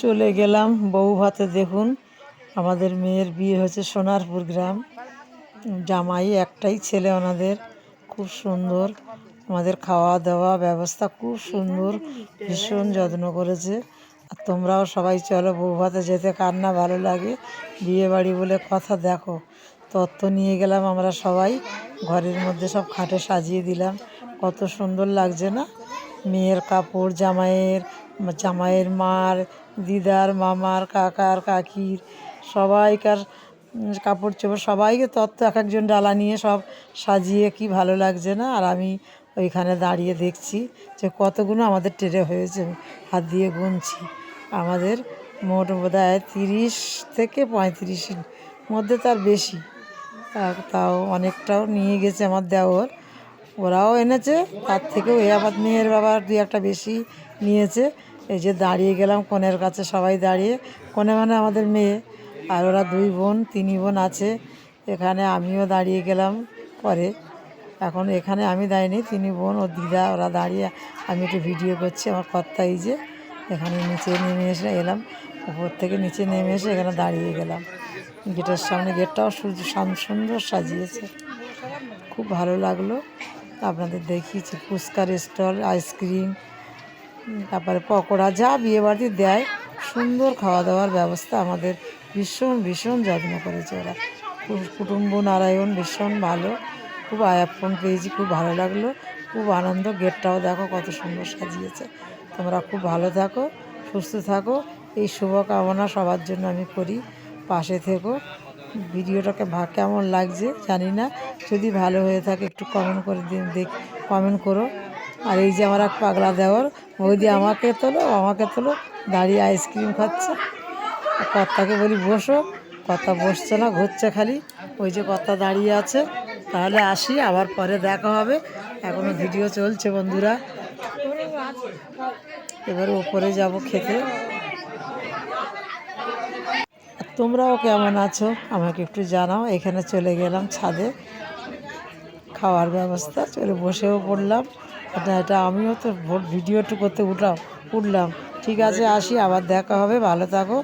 চলে গেলাম বউ ভাতে। দেখুন আমাদের মেয়ের বিয়ে হয়েছে সোনারপুর গ্রাম। জামাই একটাই ছেলে ওনাদের, খুব সুন্দর। আমাদের খাওয়া দাওয়া ব্যবস্থা খুব সুন্দর, ভীষণ যত্ন করেছে। আর তোমরাও সবাই চলো বউ ভাতে যেতে, কার না ভালো লাগে। বিয়ে বাড়ি বলে কথা। দেখো তত্ত্ব নিয়ে গেলাম আমরা সবাই, ঘরের মধ্যে সব খাটে সাজিয়ে দিলাম। কত সুন্দর লাগছে না? মেয়ের কাপড়, জামাইয়ের মার, দিদার, মামার, কাকার, কাকির, সবাইকার কাপড় চোপড়, সবাইকে তত্ত্ব এক একজন ডালা নিয়ে সব সাজিয়ে কি ভালো লাগছে না? আর আমি ওইখানে দাঁড়িয়ে দেখছি যে কতগুলো আমাদের ট্রে হয়েছে, হাত দিয়ে গুনছি। আমাদের মোট বোধহয় 30 থেকে 35-এর মধ্যে, তার বেশি। তাও অনেকটাও নিয়ে গেছে আমার দেওর, ওরাও এনেছে। তার থেকেও আমার মেয়ের বাবা 2-1টা বেশি নিয়েছে। এই যে দাঁড়িয়ে গেলাম কনের কাছে, সবাই দাঁড়িয়ে। কনে মানে আমাদের মেয়ে, আর ওরা 2 বোন 3 বোন আছে। এখানে আমিও দাঁড়িয়ে গেলাম পরে। এখন এখানে আমি দাঁড়িয়ে, 3 বোন ও দিদা ওরা দাঁড়িয়ে, আমি একটু ভিডিও করছি। আমার কর্তা এই যে এখানে নিচে নেমে এলাম, উপর থেকে নিচে নেমে এসে এখানে দাঁড়িয়ে গেলাম গেটের সামনে। গেটটাও সুন্দর সাজিয়েছে, খুব ভালো লাগলো। আপনাদের দেখিয়েছি ফুচকার স্টল, আইসক্রিম, তারপরে পকোড়া, যা বিয়েবাড়িতে দেয়। সুন্দর খাওয়া দাওয়ার ব্যবস্থা আমাদের, ভীষণ যত্ন করেছে ওরা। কুটুম্ব নারায়ণ ভীষণ ভালো, খুব আপ্যায়ন পেয়েছি, খুব ভালো লাগলো, খুব আনন্দ। গেটটাও দেখো কত সুন্দর সাজিয়েছে। তোমরা খুব ভালো থাকো, সুস্থ থাকো, এই শুভকামনা সবার জন্য আমি করি। পাশে থেকো। ভিডিওটাকে কেমন লাগছে জানি না, যদি ভালো হয়ে থাকে একটু কমেন্ট করে দিন, কমেন্ট করো। আর এই যে আমার এক পাগলা দেওর, বৌদি আমাকে তোলো, দাঁড়িয়ে আইসক্রিম খাচ্ছে। কর্তাকে বলি বসো, কর্তা বসছে না, ঘুরছে খালি। ওই যে কর্তা দাঁড়িয়ে আছে। তাহলে আসি, আবার পরে দেখা হবে। এখনো ভিডিও চলছে বন্ধুরা। এবার ওপরে যাব খেতে। তোমরাও কেমন আছো আমাকে একটু জানাও। এখানে চলে গেলাম ছাদে, খাওয়ার ব্যবস্থা, চলে বসেও পড়লাম। এটা আমিও তো ভিডিও একটু করতে উঠলাম। ঠিক আছে, আসি, আবার দেখা হবে, ভালো থাকো।